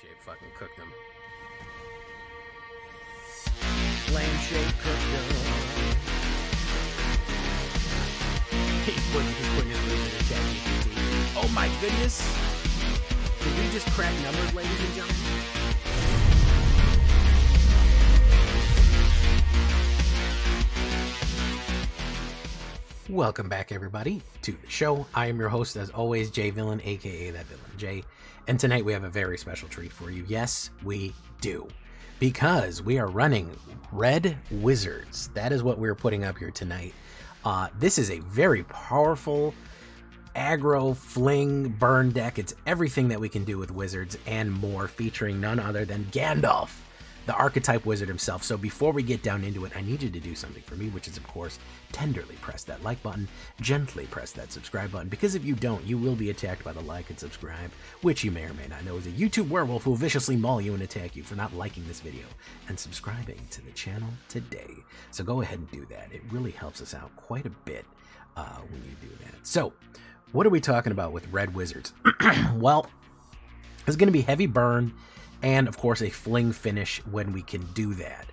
Shape fucking cooked them. Flame Shape cooked them. He's putting his moves in the chat GPT. Oh my goodness! Did we just crack numbers, ladies and gentlemen? Welcome back, everybody, to the show. I am your host, as always, Jay Villain, aka That Villain Jay. And tonight we have a very special treat for you. Yes, we do. Because we are running Red Wizards. That is what we're putting up here tonight. This is a very powerful aggro, fling, burn deck. It's everything that we can do with wizards and more, featuring none other than Gandalf, the archetype wizard himself. So before we get down into it, I need you to do something for me, which is, of course, tenderly press that like button, gently press that subscribe button, because if you don't, you will be attacked by the like and subscribe, which you may or may not know is a YouTube werewolf who will viciously maul you and attack you for not liking this video and subscribing to the channel today. So go ahead and do that. It really helps us out quite a bit when you do that. So what are we talking about with Red Wizards? Well, it's going to be heavy burn, and of course a fling finish when we can do that.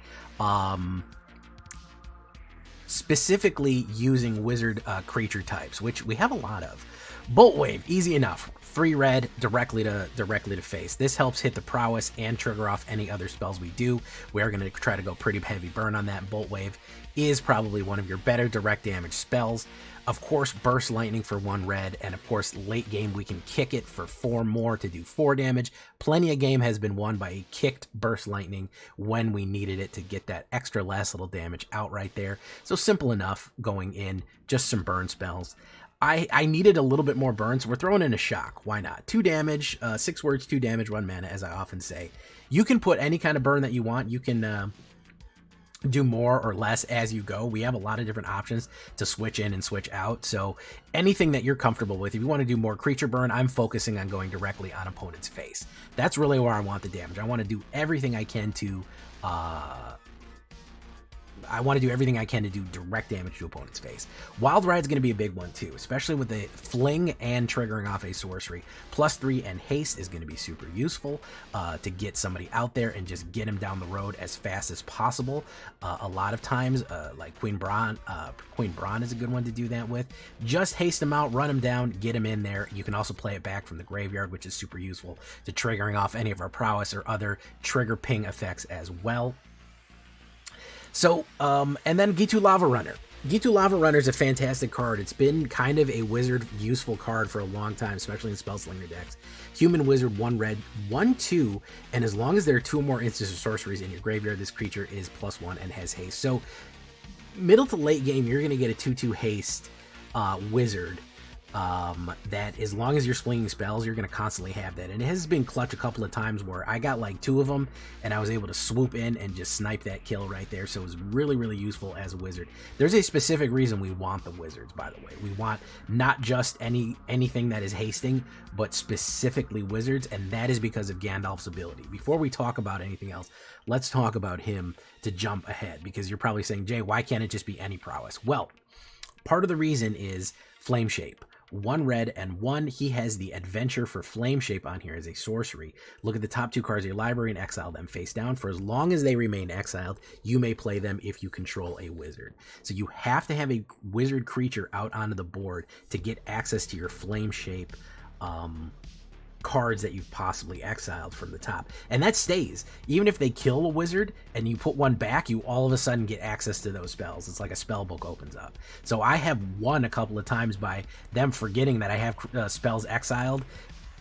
Specifically using wizard creature types, which we have a lot of. Bolt Wave, easy enough. 3 red directly to face. This helps hit the prowess and trigger off any other spells we do. We are going to try to go pretty heavy burn on that. Bolt Wave is probably one of your better direct damage spells. Of course, Burst Lightning for 1 red, and of course, late game we can kick it for 4 more to do 4 damage. Plenty of game has been won by a kicked Burst Lightning when we needed it to get that extra last little damage out right there. So simple enough going in, just some burn spells. I needed a little bit more burn, so we're throwing in a shock. Why not? 2 damage, 6 words, 2 damage, 1 mana, as I often say. You can put any kind of burn that you want. You can do more or less as you go. We have a lot of different options to switch in and switch out, so anything that you're comfortable with. If you want to do more creature burn, I'm focusing on going directly on opponent's face. That's really where I want the damage. I want to do everything I can to do direct damage to opponent's face. Wild Ride's going to be a big one too, especially with the fling and triggering off a sorcery. +3 and haste is going to be super useful to get somebody out there and just get him down the road as fast as possible. A lot of times, like Queen Braun is a good one to do that with. Just haste him out, run him down, get him in there. You can also play it back from the graveyard, which is super useful to triggering off any of our prowess or other trigger ping effects as well. So, and then Gitu Lava Runner. Gitu Lava Runner is a fantastic card. It's been kind of a wizard useful card for a long time, especially in Spellslinger decks. Human Wizard, 1 red, 1/2, and as long as there are 2 or more instances or sorceries in your graveyard, this creature is +1 and has haste. So, middle to late game, you're going to get a 2/2 haste wizard. That as long as you're slinging spells, you're going to constantly have that. And it has been clutch a couple of times where I got like 2 of them and I was able to swoop in and just snipe that kill right there. So it was really, really useful as a wizard. There's a specific reason we want the wizards, by the way. We want not just anything that is hasting, but specifically wizards, and that is because of Gandalf's ability. Before we talk about anything else, let's talk about him to jump ahead, because you're probably saying, Jay, why can't it just be any prowess? Well, part of the reason is Flame Shape. 1 red and 1. He has the adventure for Flame Shape on here as a sorcery. Look at the top 2 cards of your library and exile them face down. For as long as they remain exiled, you may play them if you control a wizard. So you have to have a wizard creature out onto the board to get access to your Flame Shape cards that you've possibly exiled from the top, and that stays. Even if they kill a wizard and you put 1 back, you all of a sudden get access to those spells. It's like a spell book opens up. So I have won a couple of times by them forgetting that I have spells exiled,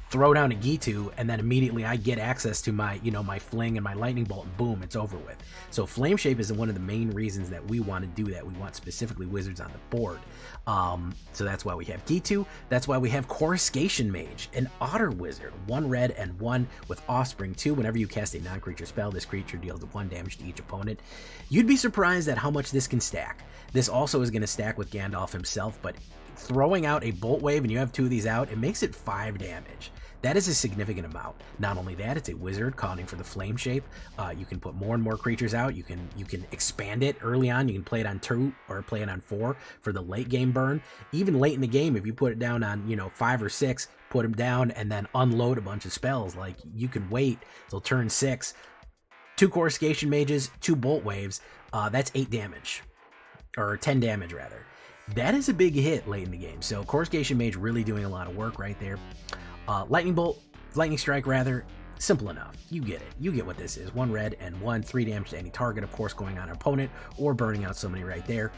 throw down a Gitu, and then immediately I get access to my, my fling and my lightning bolt, and boom, it's over with. So Flame Shape is one of the main reasons that we want to do that. We want specifically wizards on the board. So that's why we have Gitu. That's why we have Coruscation Mage, an otter wizard, 1 red and 1 with Offspring 2. Whenever you cast a non-creature spell, this creature deals 1 damage to each opponent. You'd be surprised at how much this can stack. This also is going to stack with Gandalf himself, but throwing out a Bolt Wave and you have 2 of these out, it makes it 5 damage. That is a significant amount. Not only that, it's a wizard calling for the flame shape. You can put more and more creatures out. You can expand it early on. You can play it on 2 or play it on 4 for the late game burn. Even late in the game, if you put it down on 5 or 6, put them down and then unload a bunch of spells. Like, you can wait till turn 6. 2 Coruscation Mages, 2 Bolt Waves. That's 8 damage, or 10 damage rather. That is a big hit late in the game. So Coruscation Mage really doing a lot of work right there. Lightning Strike rather, simple enough. You get it. You get what this is. 1 red and 1 3 damage to any target, of course, going on an opponent or burning out somebody right there.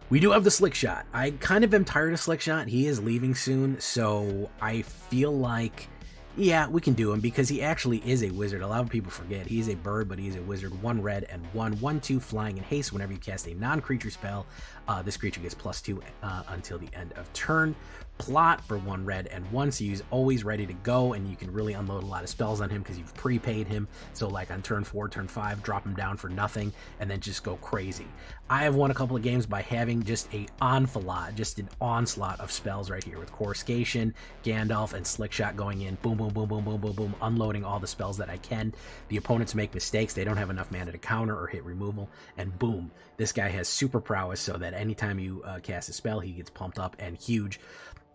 We do have the Slick Shot. I kind of am tired of Slick Shot. He is leaving soon, so I feel like, yeah, we can do him because he actually is a wizard. A lot of people forget he's a bird, but he is a wizard. 1 red and 1/1/2 flying and haste. Whenever you cast a non-creature spell, this creature gets +2 until the end of turn. Plot for 1 red and 1, so he's always ready to go, and you can really unload a lot of spells on him because you've prepaid him. So like on turn 4, turn 5, drop him down for nothing and then just go crazy. I have won a couple of games by having just an onslaught of spells right here with Coruscation, Gandalf, and Slick Shot going in. Boom, boom, boom, boom, boom, boom, boom, unloading all the spells that I can. The opponents make mistakes. They don't have enough mana to counter or hit removal, and boom, this guy has super prowess so that anytime you cast a spell, he gets pumped up and huge.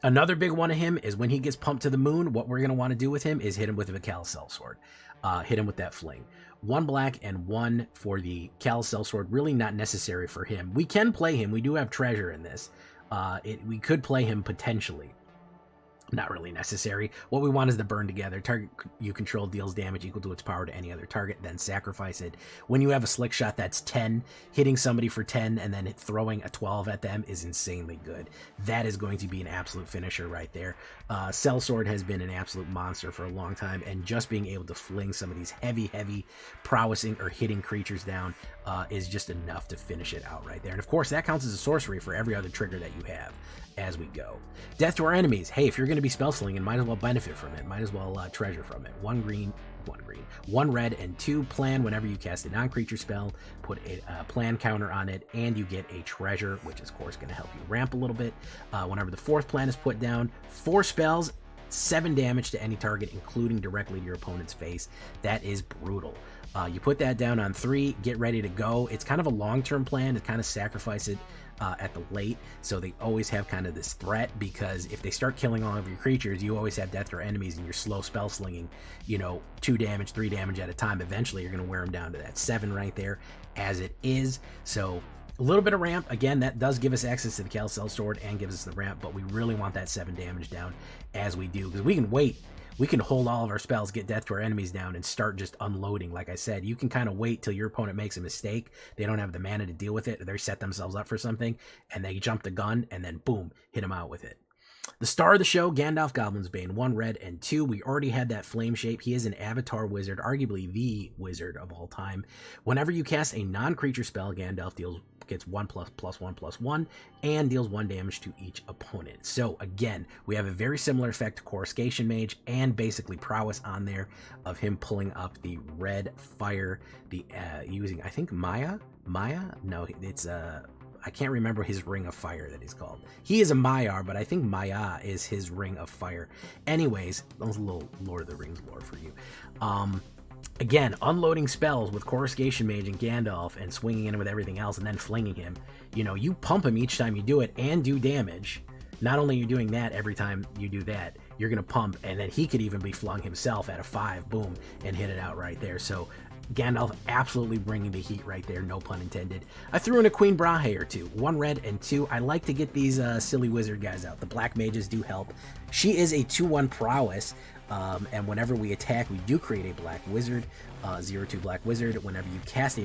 Another big one of him is when he gets pumped to the moon, what we're going to want to do with him is hit him with a Callous Sellsword. Hit him with that fling. 1 black and 1 for the Callous Sellsword. Really not necessary for him. We can play him. We do have treasure in this. We could play him potentially. Not really necessary. What we want is the burn together. Target you control deals damage equal to its power to any other target, then sacrifice it. When you have a Slick Shot that's 10, hitting somebody for 10 and then throwing a 12 at them is insanely good. That is going to be an absolute finisher right there. Sellsword has been an absolute monster for a long time, and just being able to fling some of these heavy prowessing or hitting creatures down is just enough to finish it out right there. And of course, that counts as a sorcery for every other trigger that you have as we go. Death to our enemies. Hey, if you're going to be spell slinging, might as well benefit from it. Might as well treasure from it. 1 green, 1 red, and 2 plan. Whenever you cast a non-creature spell, put a plan counter on it, and you get a treasure, which is of course going to help you ramp a little bit. Whenever the 4th plan is put down, 4 spells, 7 damage to any target, including directly to your opponent's face. That is brutal. You put that down on 3, get ready to go. It's kind of a long-term plan to kind of sacrifice it at the late, so they always have kind of this threat, because if they start killing all of your creatures, you always have death to our enemies and you're slow spell slinging, 2 damage, 3 damage at a time. Eventually you're going to wear them down to that 7 right there as it is. So a little bit of ramp. Again, that does give us access to the Callous Sellsword and gives us the ramp, but we really want that 7 damage down as we do, because we can wait. We can hold all of our spells, get death to our enemies down, and start just unloading. Like I said, you can kind of wait till your opponent makes a mistake. They don't have the mana to deal with it, or they set themselves up for something, and they jump the gun, and then boom, hit them out with it. The star of the show, Gandalf Goblin's Bane, 1 red and 2. We already had that flame shape. He is an avatar wizard, arguably the wizard of all time. Whenever you cast a non-creature spell, Gandalf gets 1++1+1 and deals 1 damage to each opponent. So again, we have a very similar effect to Coruscation Mage and basically prowess on there of him pulling up the red fire, using, I think, Maya? No, it's I can't remember his ring of fire that he's called. He is a Maiar, but I think Maya is his ring of fire. Anyways, that was a little Lord of the Rings lore for you. Again, unloading spells with Coruscation Mage and Gandalf and swinging in with everything else and then flinging him. You pump him each time you do it and do damage. Not only are you doing that every time you do that, you're going to pump, and then he could even be flung himself at a 5, boom, and hit it out right there. So Gandalf absolutely bringing the heat right there, no pun intended. I threw in a Queen Brahe or 2, 1 red and 2. I like to get these silly wizard guys out. The black mages do help. She is a 2/1 prowess, and whenever we attack, we do create a black wizard, 0/2 black wizard. Whenever you cast a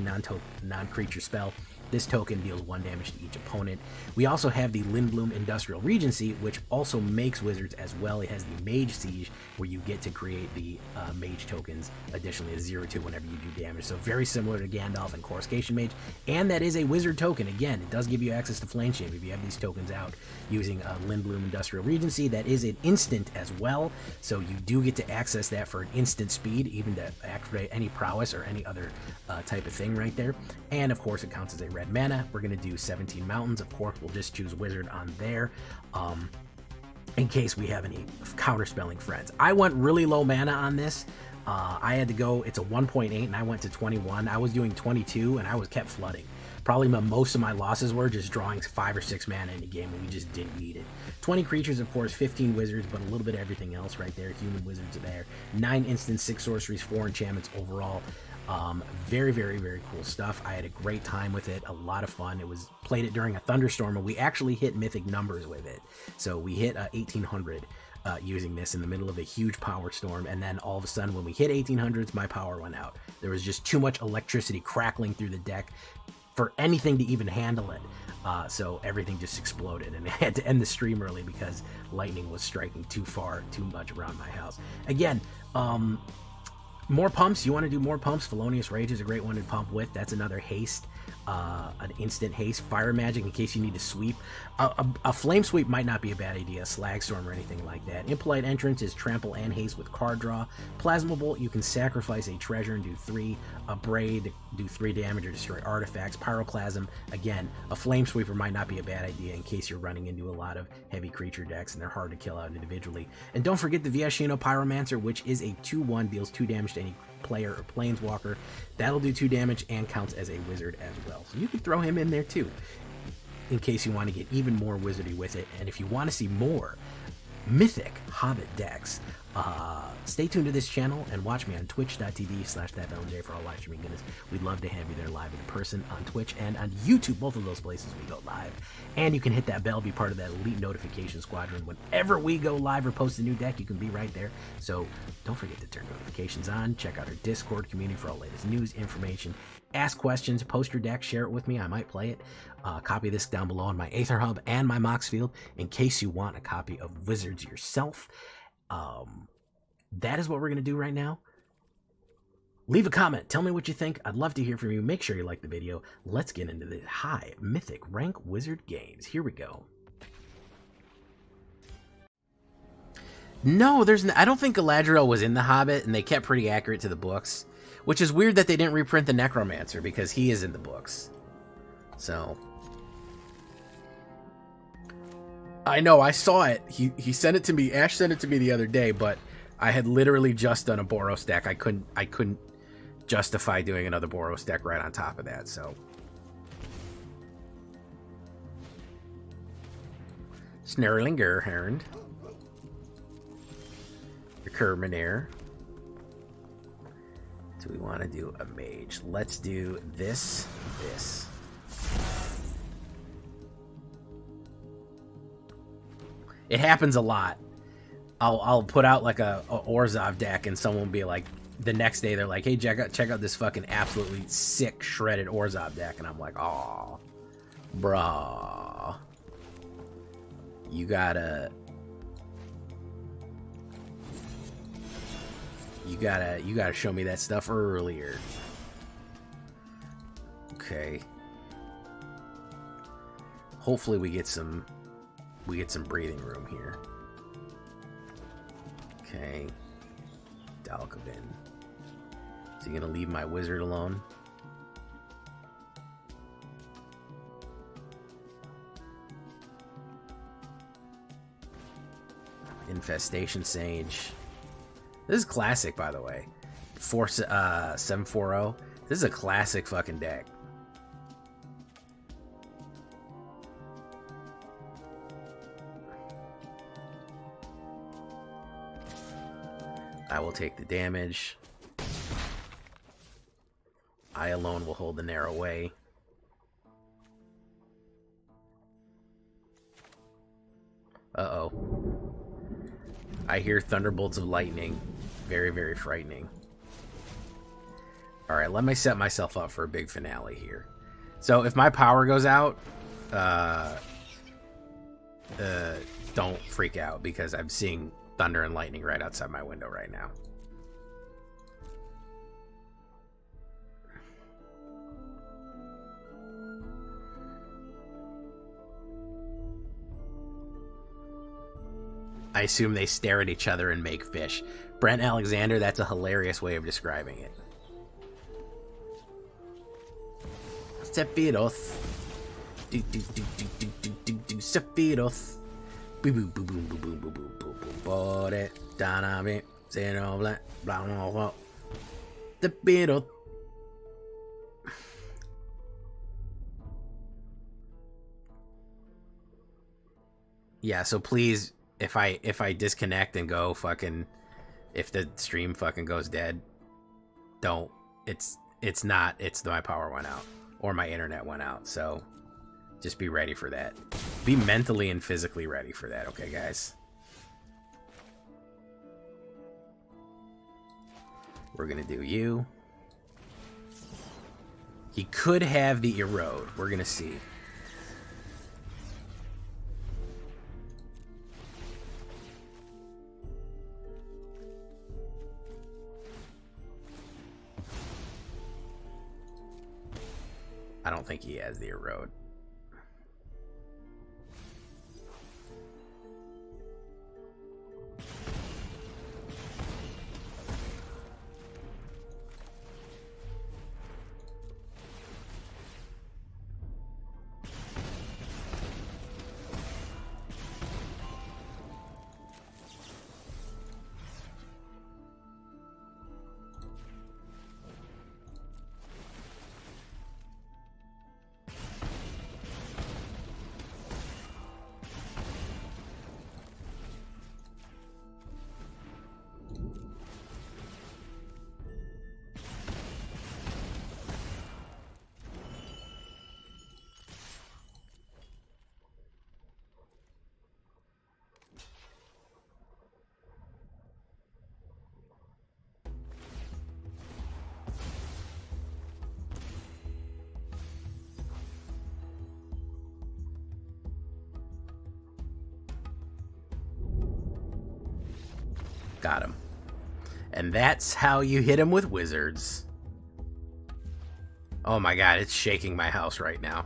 non-creature spell, this token deals 1 damage to each opponent. We also have the Lindblum Industrial Regency, which also makes wizards as well. It has the Mage Siege, where you get to create the mage tokens additionally as 0/2 whenever you do damage. So very similar to Gandalf and Coruscation Mage, and that is a wizard token. Again, it does give you access to Flame Shape if you have these tokens out using Lindblum Industrial Regency. That is an instant as well, so you do get to access that for an instant speed, even to activate any prowess or any other type of thing right there. And of course, it counts as a red mana. We're going to do 17 mountains. Of course, we'll just choose wizard on there. in case we have any counterspelling friends. I went really low mana on this. I had to go, it's a 1.8 and I went to 21. I was doing 22 and I was kept flooding. Probably most of my losses were just drawing 5 or 6 mana in a game and we just didn't need it. 20 creatures, of course, 15 wizards, but a little bit of everything else right there. Human wizards are there. 9 instants, 6 sorceries, 4 enchantments overall. Very, very, very cool stuff. I had a great time with it. A lot of fun. Played it during a thunderstorm and we actually hit mythic numbers with it. So we hit 1800 using this in the middle of a huge power storm, and then all of a sudden when we hit 1800s, my power went out. There was just too much electricity crackling through the deck for anything to even handle it. So everything just exploded, and I had to end the stream early because lightning was striking too much around my house. Again, more pumps. You want to do more pumps? Felonious Rage is a great one to pump with. That's another haste, an instant haste. Fire Magic in case you need to sweep. A Flame Sweep might not be a bad idea. Slag Storm or anything like that. Impolite Entrance is trample and haste with card draw. Plasma Bolt, you can sacrifice a treasure and do 3. A Braid, do 3 damage or destroy artifacts. Pyroclasm, again, a Flame Sweeper might not be a bad idea in case you're running into a lot of heavy creature decks and they're hard to kill out individually. And don't forget the Viashino Pyromancer, which is a 2/1, deals 2 damage to any player or planeswalker. That'll do 2 damage and counts as a wizard as well. So you can throw him in there too, in case you want to get even more wizardy with it. And if you want to see more Mythic Hobbit decks, stay tuned to this channel and watch me on twitch.tv/thatVillainy for all live streaming goodness. We'd love to have you there live in person on Twitch and on YouTube. Both of those places we go live. And you can hit that bell, be part of that elite notification squadron. Whenever we go live or post a new deck, you can be right there. So don't forget to turn notifications on. Check out our Discord community for all latest news, information. Ask questions, post your deck, share it with me. I might play it. Copy this down below on my AetherHub and my Moxfield in case you want a copy of Wizards yourself. That is what we're going to do right now. Leave a comment. Tell me what you think. I'd love to hear from you. Make sure you like the video. Let's get into the high mythic rank wizard games. Here we go. No, I don't think Galadriel was in The Hobbit, and they kept pretty accurate to the books, which is weird that they didn't reprint the Necromancer because he is in the books. So I know, I saw it. He sent it to me. Ash sent it to me the other day, but I had literally just done a Boros deck. I couldn't justify doing another Boros deck right on top of that, so. Snurlinger Hernd. Kerminair. Do we want to do a mage? Let's do this. It happens a lot. I'll put out like a Orzhov deck and someone will be like, the next day they're like, hey, check out this fucking absolutely sick shredded Orzhov deck, and I'm like, oh, bruh, you gotta show me that stuff earlier. Okay. Hopefully we get some breathing room here. Okay. Dalkovin. Is he gonna leave my wizard alone? Infestation Sage. This is classic, by the way. 740. This is a classic fucking deck. I will take the damage. I alone will hold the narrow way. Uh-oh. I hear thunderbolts of lightning. Very, very frightening. Alright, let me set myself up for a big finale here. So if my power goes out, don't freak out because I'm seeing thunder and lightning right outside my window right now. I assume they stare at each other and make fish. Brent Alexander, that's a hilarious way of describing it. Sephiroth. Sephiroth. Boom, boom, boom, boom, boom, boom, boom, boom, boom, boom. Bore, dynamic, zero, black, blah, blah, blah. The Beetle. Yeah, so please, if I disconnect and go fucking, if the stream fucking goes dead, don't. It's not. It's my power went out or my internet went out. So just be ready for that. Be mentally and physically ready for that. Okay, guys. We're gonna do you. He could have the erode. We're gonna see. I don't think he has the erode. Got him. And that's how you hit him with wizards. Oh my god, it's shaking my house right now.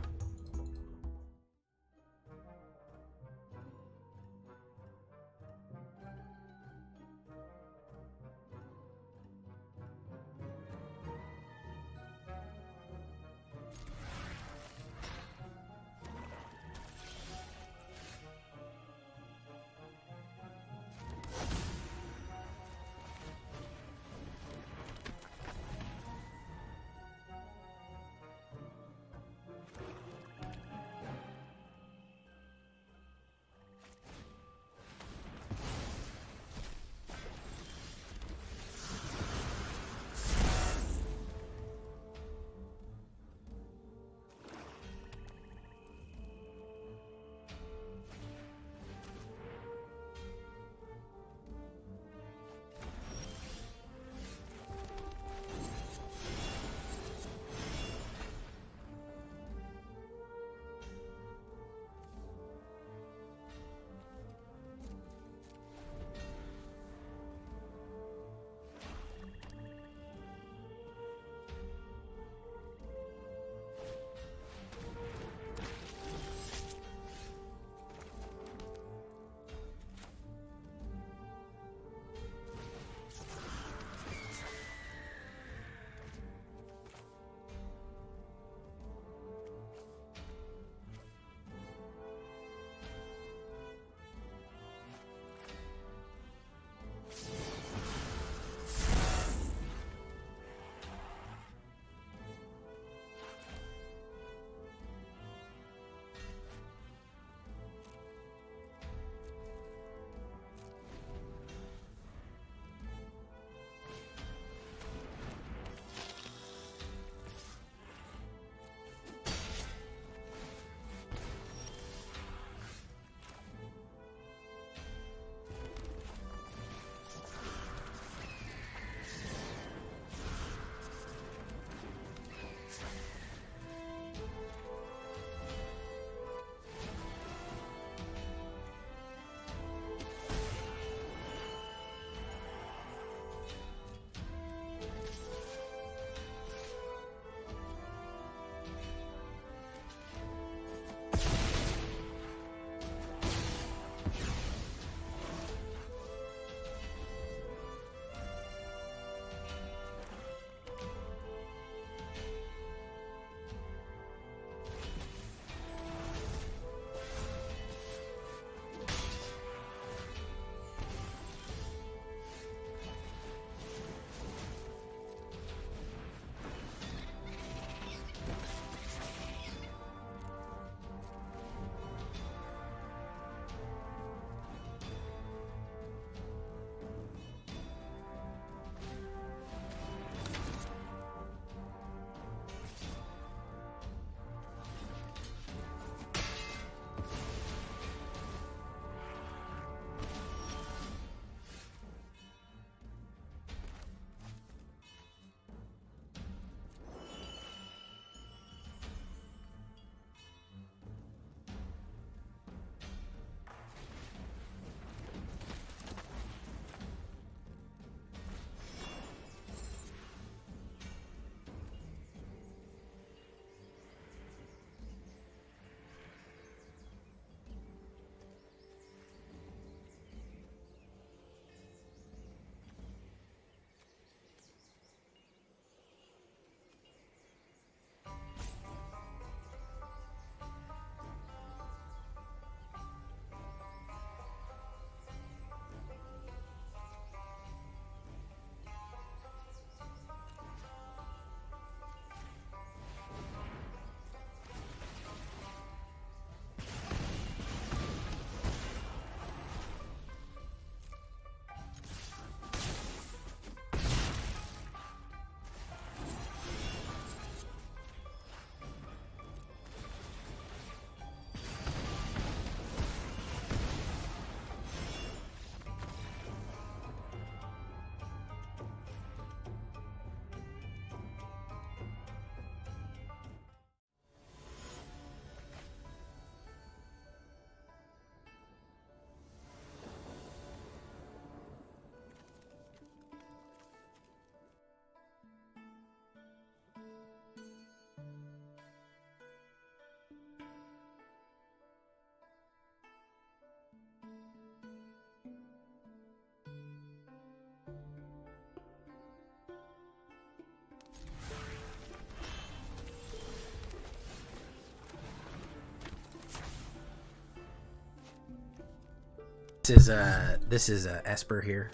This is Esper here.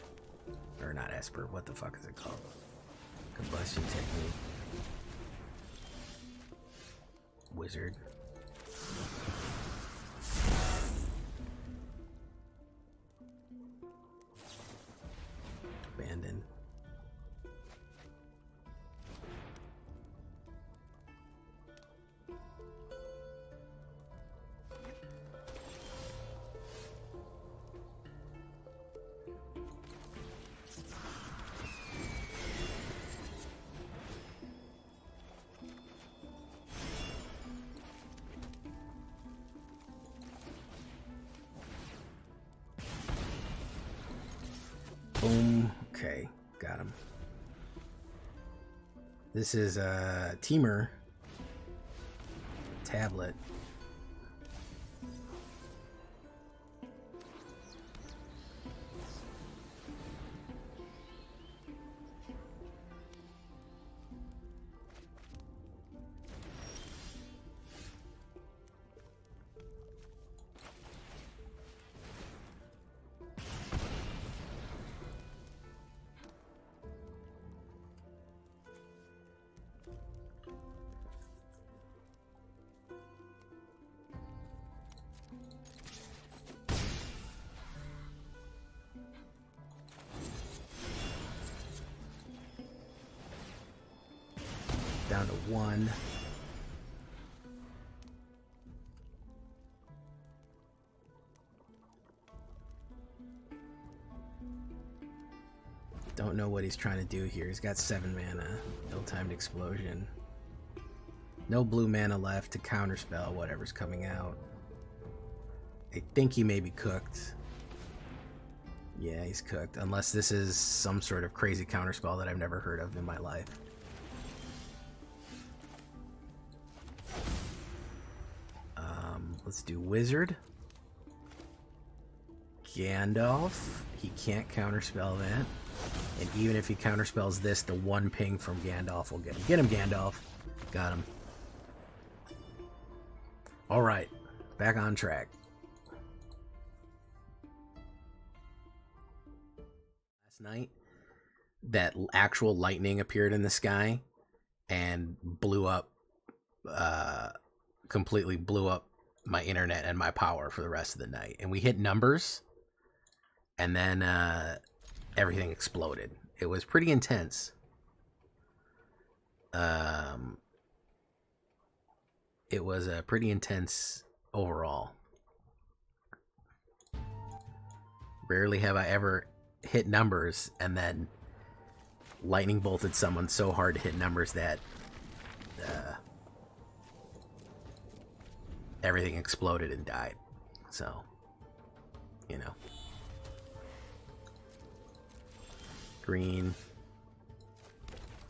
Or not Esper, what the fuck is it called? Combustion technique. Wizard. Abandon. Boom. Okay, got him. This is a Teamer tablet. Down to 1. Don't know what he's trying to do here. He's got 7 mana. Ill-timed explosion. No blue mana left to counterspell whatever's coming out. I think he may be cooked. Yeah, he's cooked. Unless this is some sort of crazy counterspell that I've never heard of in my life. Let's do Wizard. Gandalf. He can't counterspell that. And even if he counterspells this, the 1 ping from Gandalf will get him. Get him, Gandalf. Got him. Alright. Back on track. Last night, that actual lightning appeared in the sky and blew up, completely blew up my internet and my power for the rest of the night. And we hit numbers, and then everything exploded. It was pretty intense. It was pretty intense overall. Rarely have I ever hit numbers and then lightning bolted someone so hard to hit numbers that everything exploded and died. So, you know. Green.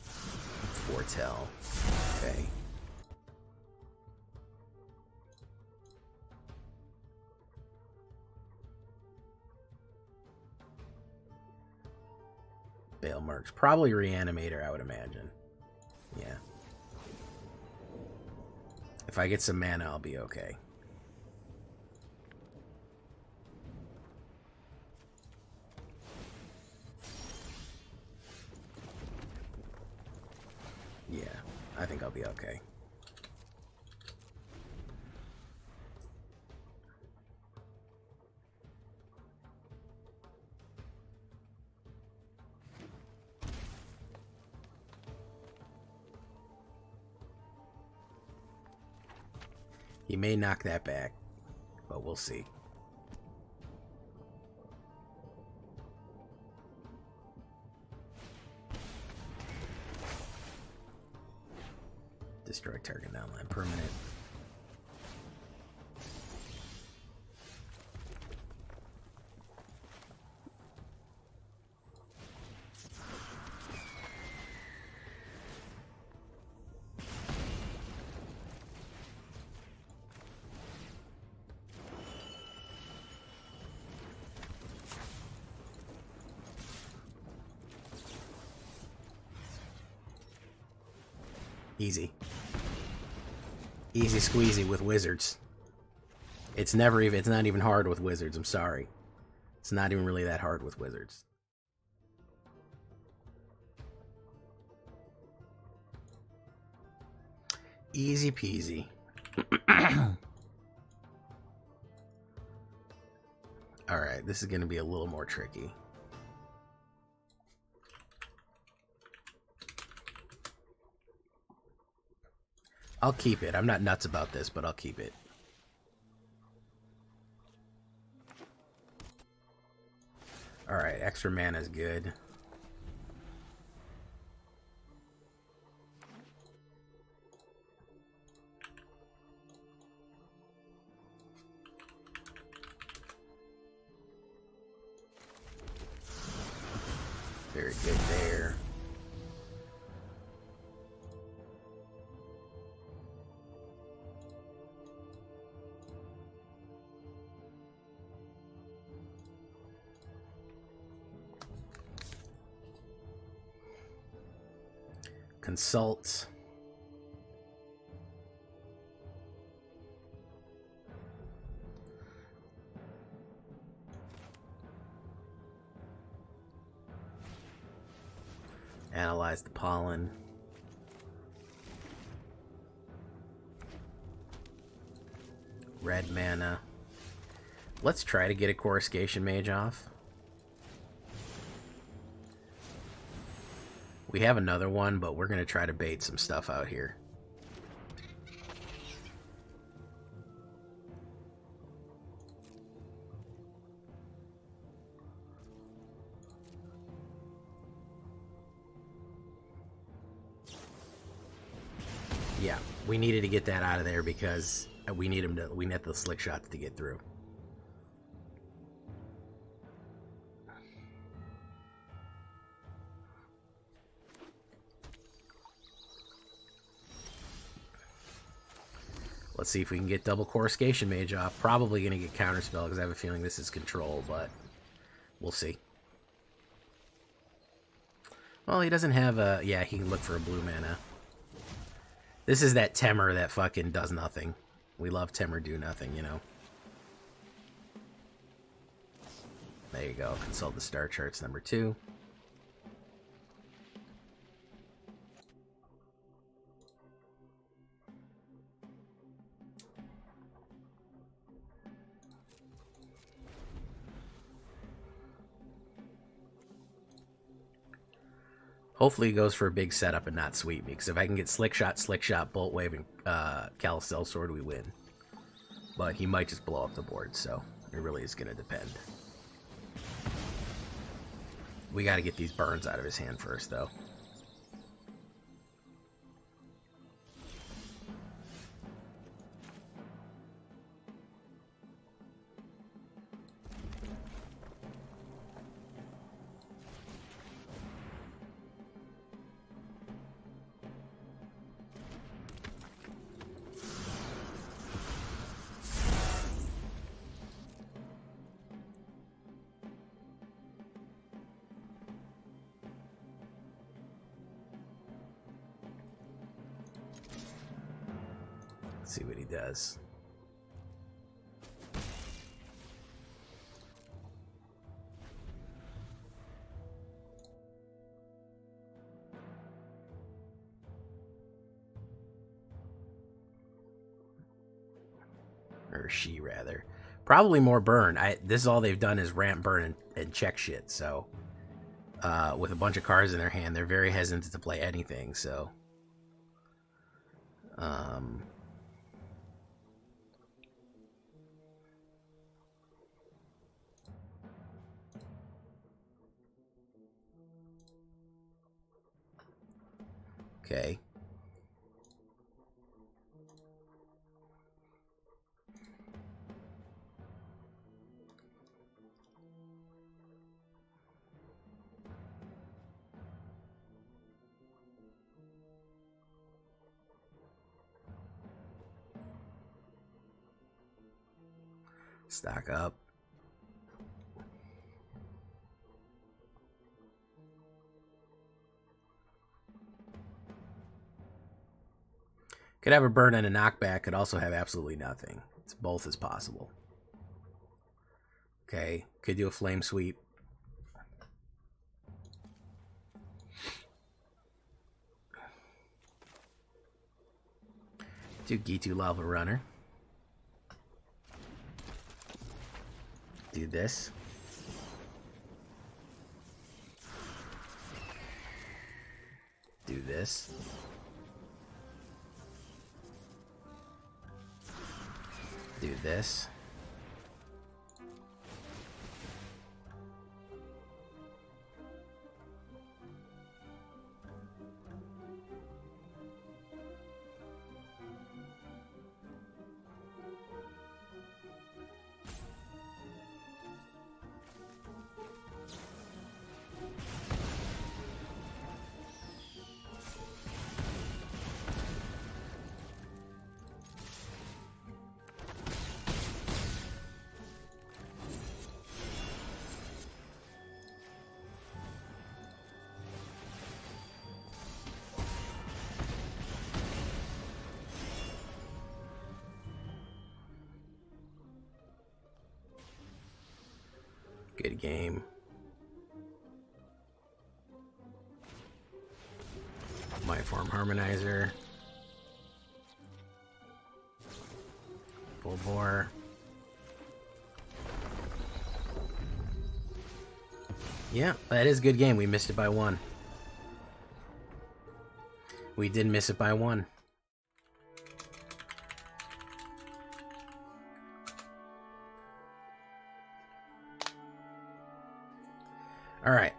Foretell. Okay. Bale Marks. Probably Reanimator, I would imagine. Yeah. If I get some mana, I'll be okay. Yeah, I think I'll be okay. He may knock that back, but we'll see. Destroy target downline permanent. Easy. Easy squeezy with wizards. It's not even hard with wizards, I'm sorry. It's not even really that hard with wizards. Easy peasy. Alright, this is going to be a little more tricky. I'll keep it. I'm not nuts about this, but I'll keep it. Alright, extra mana is good. Very good there. Consult. Analyze the pollen. Red mana. Let's try to get a Coruscation Mage off. We have another one, but we're going to try to bait some stuff out here. Yeah, we needed to get that out of there because we need the slick shots to get through. Let's see if we can get double Coruscation Mage off. Probably going to get Counterspell because I have a feeling this is control, but we'll see. Well, he doesn't have a... Yeah, he can look for a blue mana. This is that Temur that fucking does nothing. We love Temur do nothing, you know. There you go. Consult the star charts, number 2. Hopefully he goes for a big setup and not sweep me, because if I can get Slick Shot, Bolt Wave, and Calisel Sword, we win. But he might just blow up the board, so it really is going to depend. We got to get these burns out of his hand first, though. See what he does. Or she, rather. Probably more burn. This is all they've done is ramp, burn, and check shit, so... with a bunch of cards in their hand, they're very hesitant to play anything, so... Okay. Stock up. Could have a burn and a knockback, could also have absolutely nothing. It's both is possible. Okay, could do a flame sweep. Do Gitu Lava Runner. Do this. Do this. Do this. Good game. My Form Harmonizer. Full bore. Yeah, that is a good game. We missed it by 1. We did miss it by 1. All right.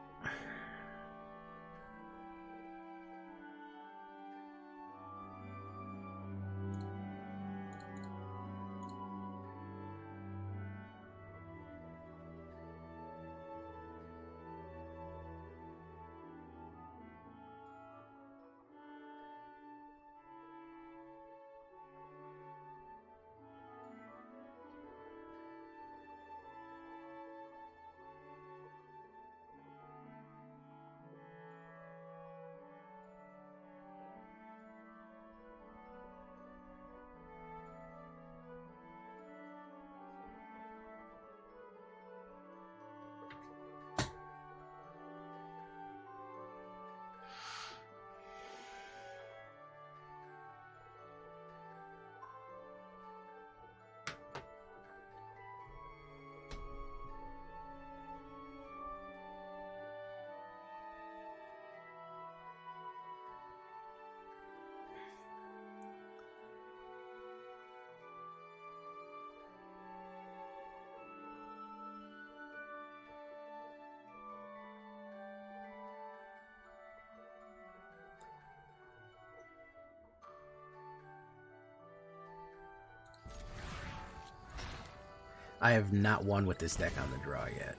I have not won with this deck on the draw yet.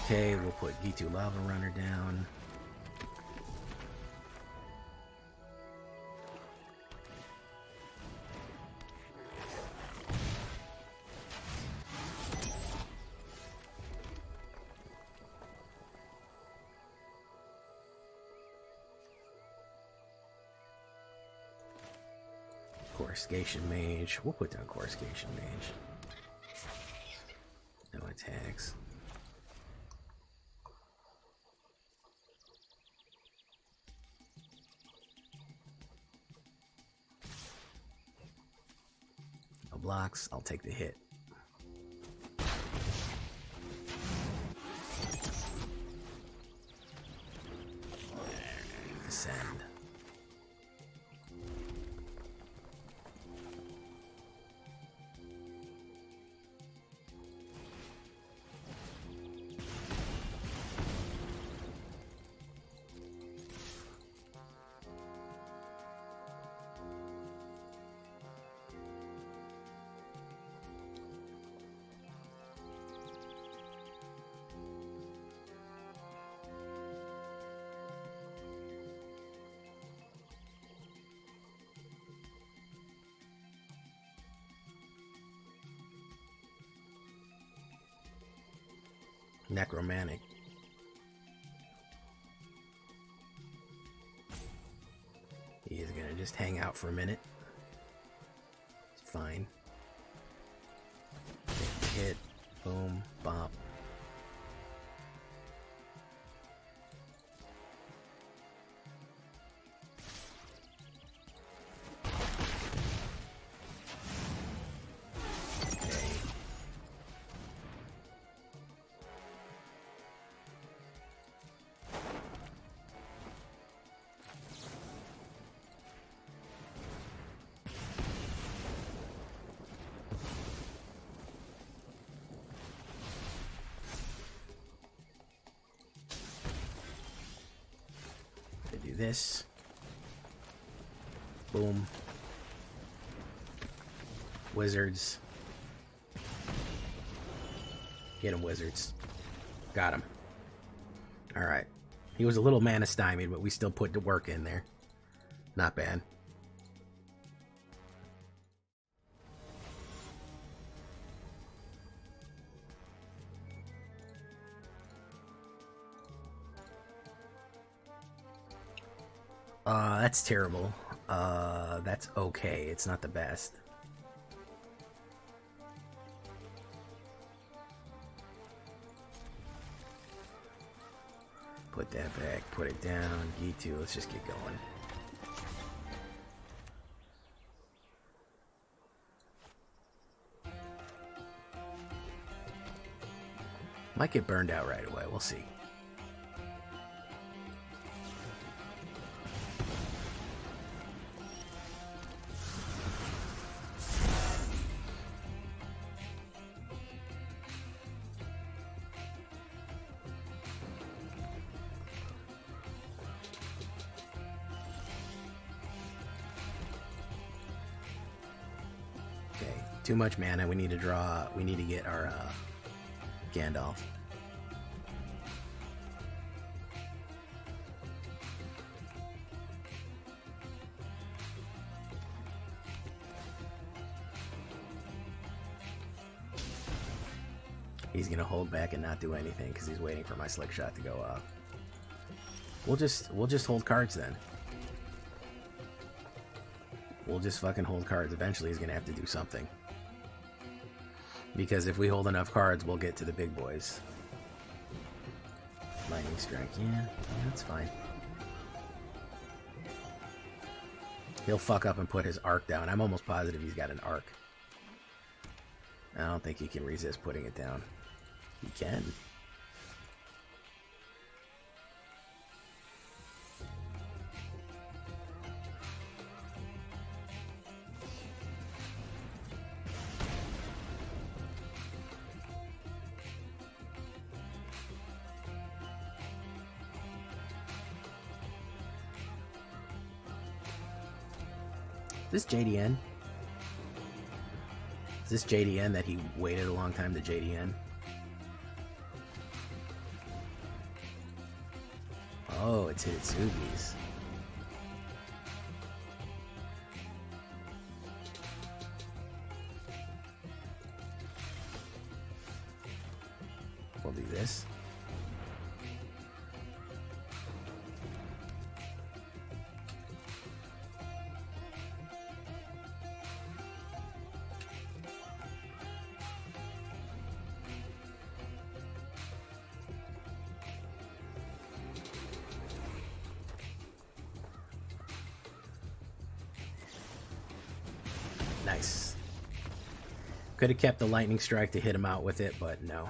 Okay, we'll put Gitu Lava Runner down. Coruscation Mage. We'll put down Coruscation Mage. No attacks. No blocks. I'll take the hit. Descend. Necromantic. He is gonna just hang out for a minute. It's fine. hit. Boom. Bump. Do this. Boom. Wizards. Get him, Wizards. Got him. Alright. He was a little mana stymied, but we still put the work in there. Not bad. That's terrible. That's okay. It's not the best. Put that back. Put it down. G2. Let's just get going. Might get burned out right away. We'll see. Too much mana. We need to draw. We need to get our Gandalf. He's gonna hold back and not do anything because he's waiting for my slick shot to go off. We'll just hold cards then. We'll just fucking hold cards. Eventually he's gonna have to do something. Because if we hold enough cards, we'll get to the big boys. Lightning Strike, yeah, that's fine. He'll fuck up and put his arc down. I'm almost positive he's got an arc. I don't think he can resist putting it down. He can. Is this JDN? Is this JDN that he waited a long time to JDN? Oh, it's Hitsugi's. We'll do this. Nice. Could have kept the lightning strike to hit him out with it, but no.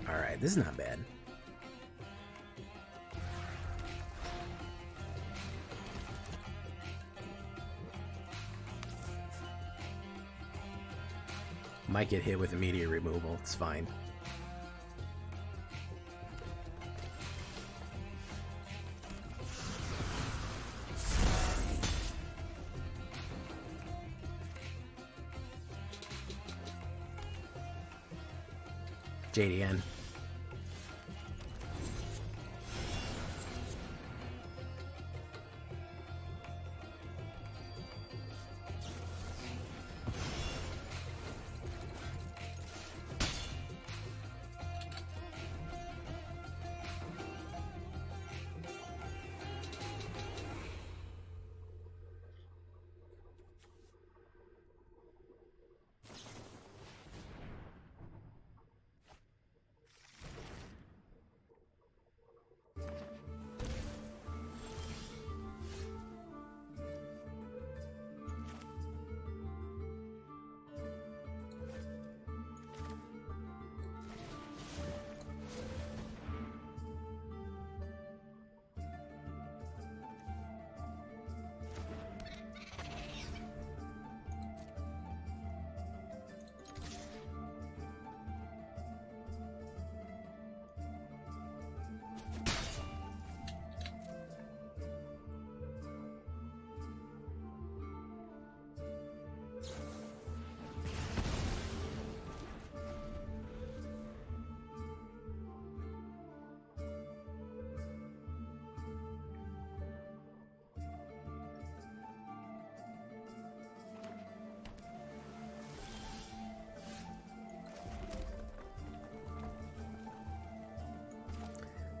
Alright, this is not bad. Might get hit with immediate removal, it's fine. JDN.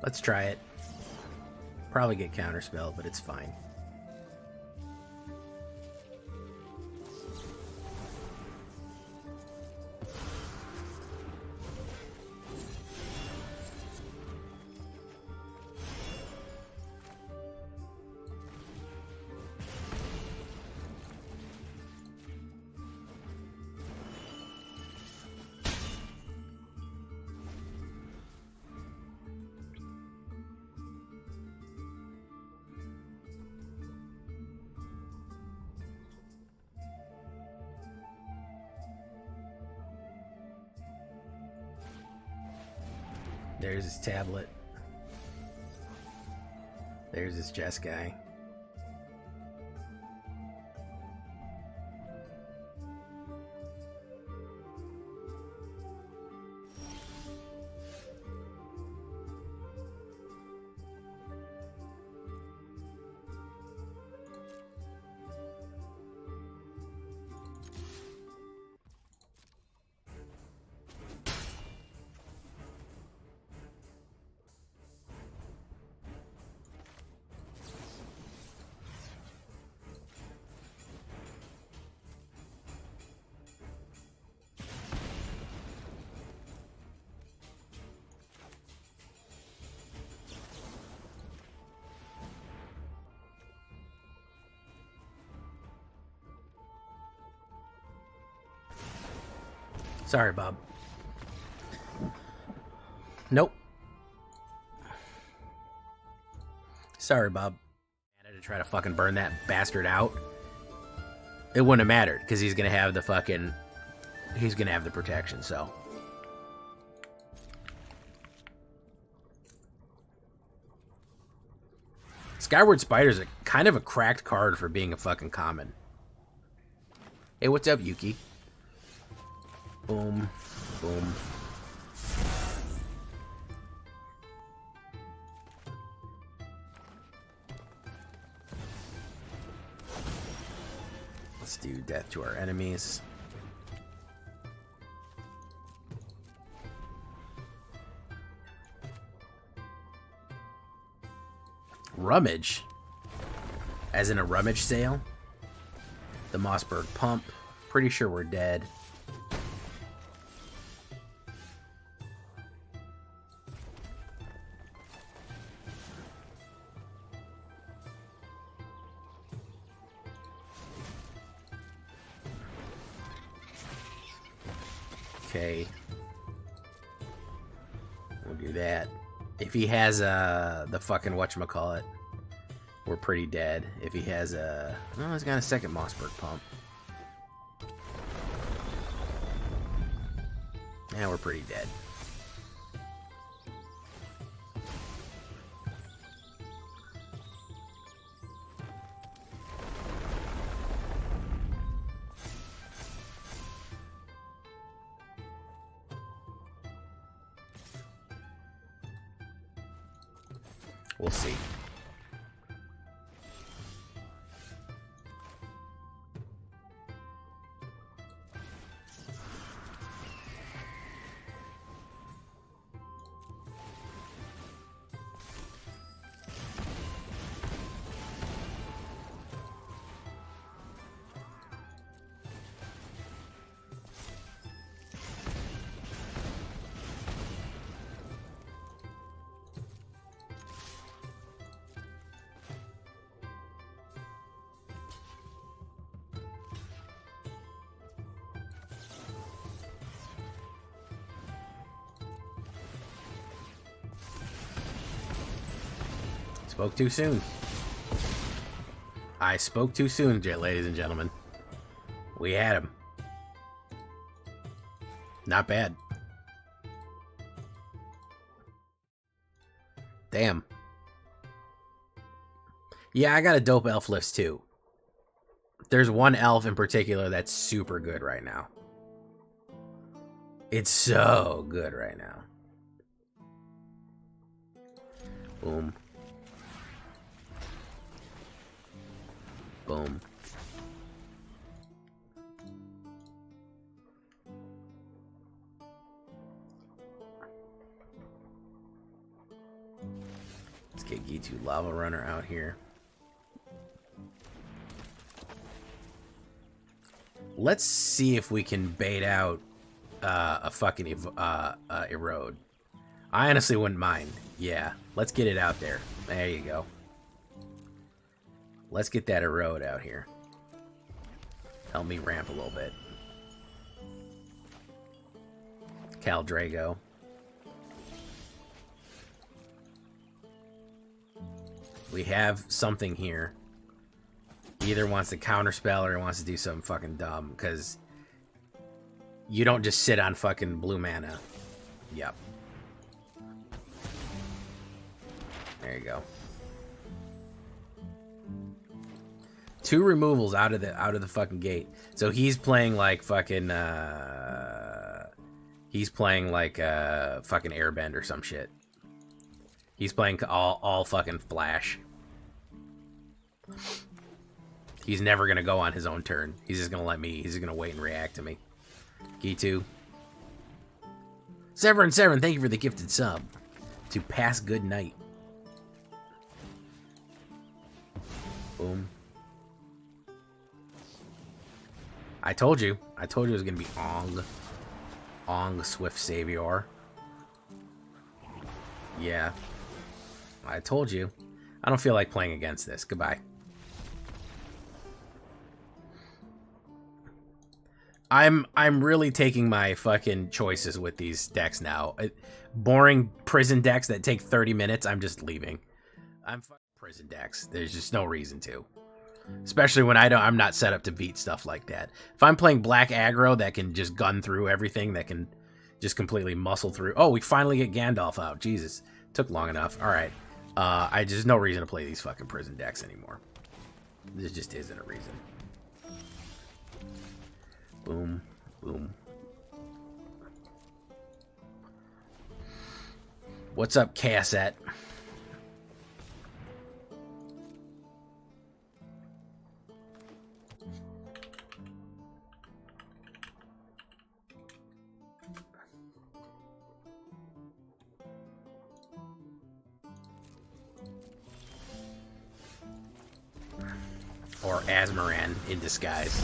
Let's try it. Probably get counterspell, but it's fine. There's his tablet. There's his chess guy. Sorry, Bob. Nope. Sorry, Bob. I had to try to fucking burn that bastard out. It wouldn't have mattered, because he's gonna have the fucking... He's gonna have the protection, so... Skyward Spider's kind of a cracked card for being a fucking common. Hey, what's up, Yuki? Boom. Boom. Let's do death to our enemies. Rummage? As in a rummage sale? The Mossberg Pump. Pretty sure we're dead. Okay. We'll do that. If he has the fucking whatchamacallit, we're pretty dead. If he has a... Oh, he's got a second Mossberg Pump. Yeah, we're pretty dead. We'll see. Spoke too soon. I spoke too soon, ladies and gentlemen. We had him. Not bad. Damn. Yeah, I got a dope elf list too. There's one elf in particular that's super good right now. It's so good right now. Boom. Boom. E2 Lava Runner out here. Let's see if we can bait out a fucking Erode. I honestly wouldn't mind. Yeah, let's get it out there. There you go. Let's get that Erode out here. Help me ramp a little bit. Caldrago. We have something here. He either wants to counterspell or he wants to do something fucking dumb, because you don't just sit on fucking blue mana. Yep. There you go. 2 removals out of the fucking gate. So he's playing like fucking he's playing like fucking Airbend or some shit. He's playing all fucking flash. He's never gonna go on his own turn. He's just gonna let me. He's just gonna wait and react to me. Gitu. Severin, thank you for the gifted sub. To pass good night. Boom. I told you. I told you it was gonna be Ong Swift Savior. Yeah. I told you. I don't feel like playing against this. Goodbye. I'm really taking my fucking choices with these decks now. Boring prison decks that take 30 minutes, I'm just leaving. I'm fucking prison decks. There's just no reason to. Especially when I'm not set up to beat stuff like that. If I'm playing black aggro that can just gun through everything, that can just completely muscle through. Oh, we finally get Gandalf out. Jesus. Took long enough. Alright. There's no reason to play these fucking prison decks anymore. There just isn't a reason. Boom. Boom. What's up, Cassette? Or Asmaran in disguise.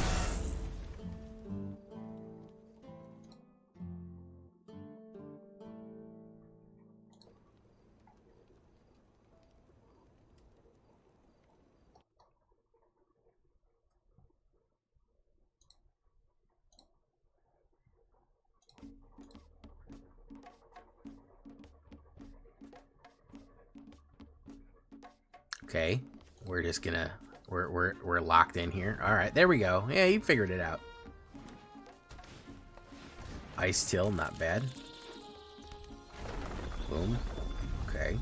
Okay, we're just gonna we're locked in here. All right, there we go. Yeah, you figured it out. Ice Till, not bad. Boom. Okay.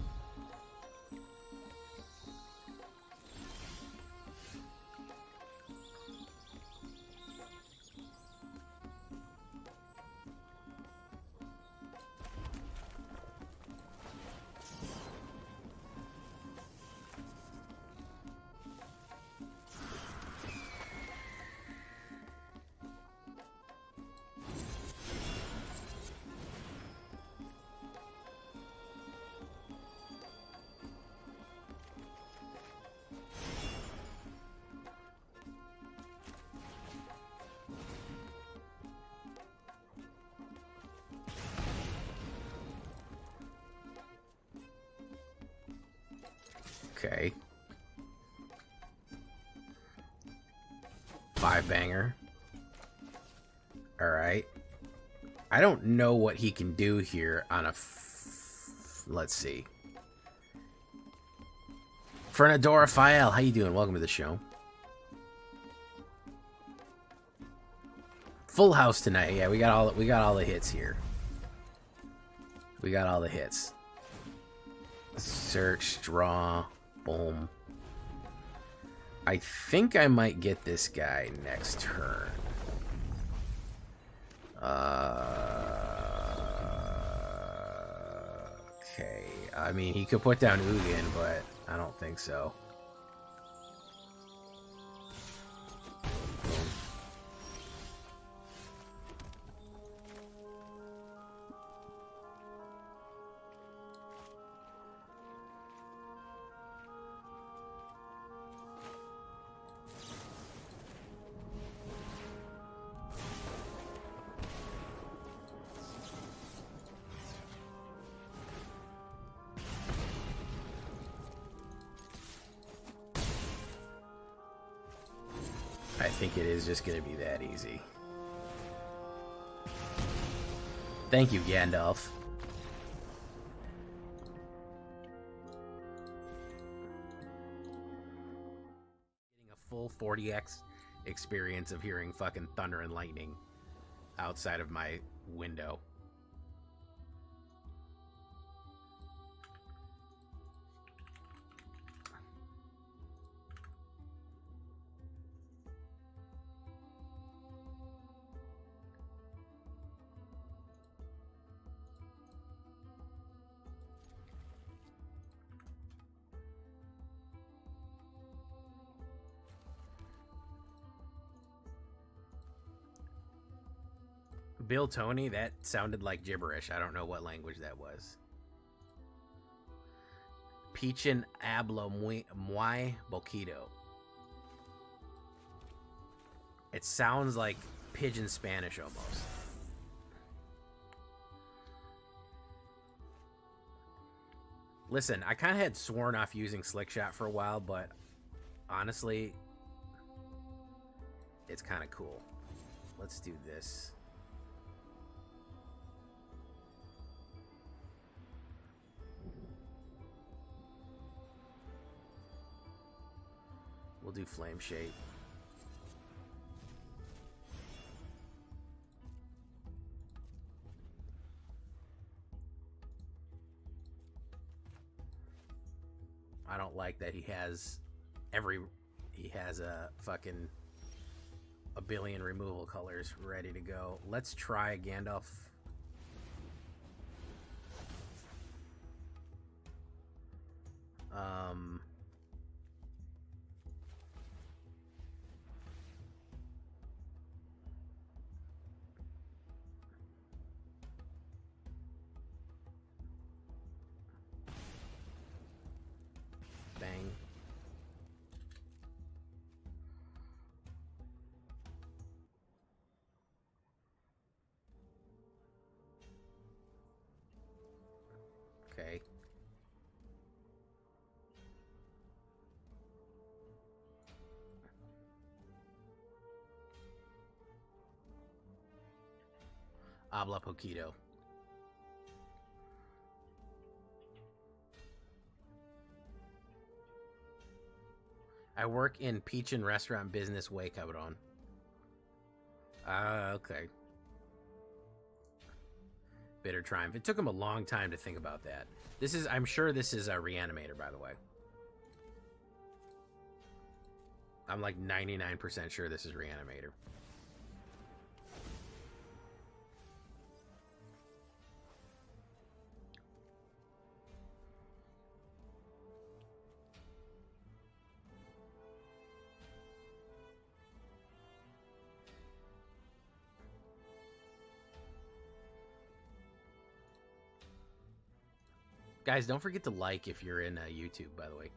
Okay. 5-banger. Alright. I don't know what he can do here on a... Let's see. Fernadora Fael, how you doing? Welcome to the show. Full house tonight. Yeah, we got all the hits here. We got all the hits. Search, draw, boom. I think I might get this guy next turn. Okay. I mean, he could put down Ugin, but I don't think so. I think it is just going to be that easy. Thank you, Gandalf. Getting a full 40x experience of hearing fucking thunder and lightning outside of my window. Bill Tony, that sounded like gibberish. I don't know what language that was. Pichin hablo muy poquito. It sounds like pidgin Spanish almost. Listen, I kind of had sworn off using Slickshot for a while, but honestly, it's kind of cool. Let's do this. We'll do Flame Shape. I don't like that he has a fucking a billion removal colors ready to go. Let's try a Gandalf. Bang. Okay. Habla poquito. I work in Pichin restaurant business way, cabrón. Okay. Bitter Triumph. It took him a long time to think about that. I'm sure this is a Reanimator, by the way. I'm like 99% sure this is Reanimator. Guys, don't forget to like if you're in YouTube, by the way.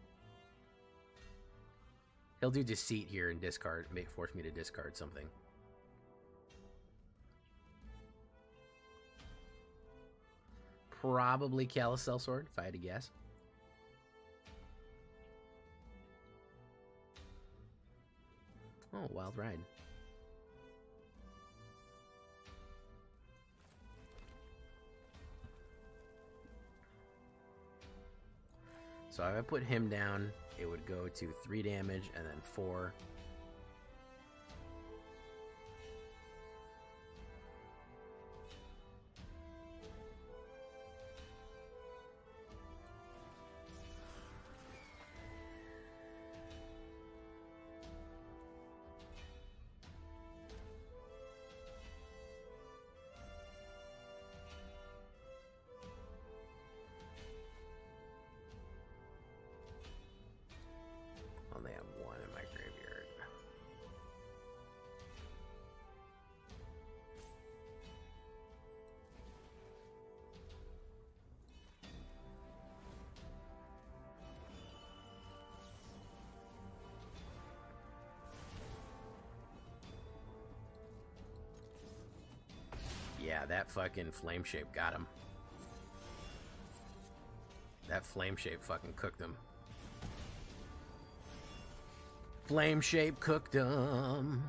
He'll do Deceit here and discard, force me to discard something. Probably Callous Sellsword, if I had to guess. Oh, Wild Ride. So if I put him down, it would go to 3 damage and then 4. Only have 1 in my graveyard. Yeah, that fucking Flame Shape got him. That Flame Shape fucking cooked him. Flame shape cookdom.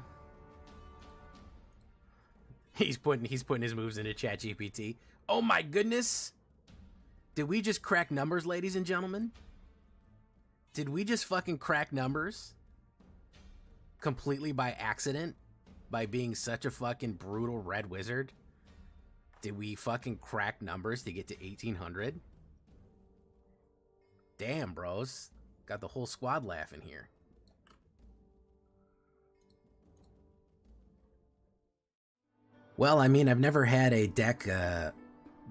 He's putting his moves into ChatGPT. Oh my goodness! Did we just crack numbers, ladies and gentlemen? Did we just fucking crack numbers? Completely by accident? By being such a fucking brutal red wizard? Did we fucking crack numbers to get to 1800? Damn, bros. Got the whole squad laughing here. Well, I mean, I've never had a deck...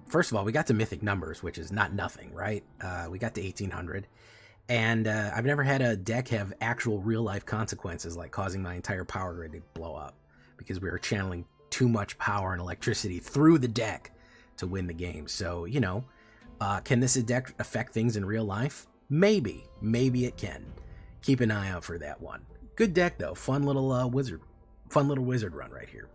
first of all, we got to mythic numbers, which is not nothing, right? We got to 1800. And I've never had a deck have actual real-life consequences, like causing my entire power grid to blow up, because we were channeling too much power and electricity through the deck to win the game. So, you know, can this deck affect things in real life? Maybe. Maybe it can. Keep an eye out for that one. Good deck, though. Fun little wizard run right here.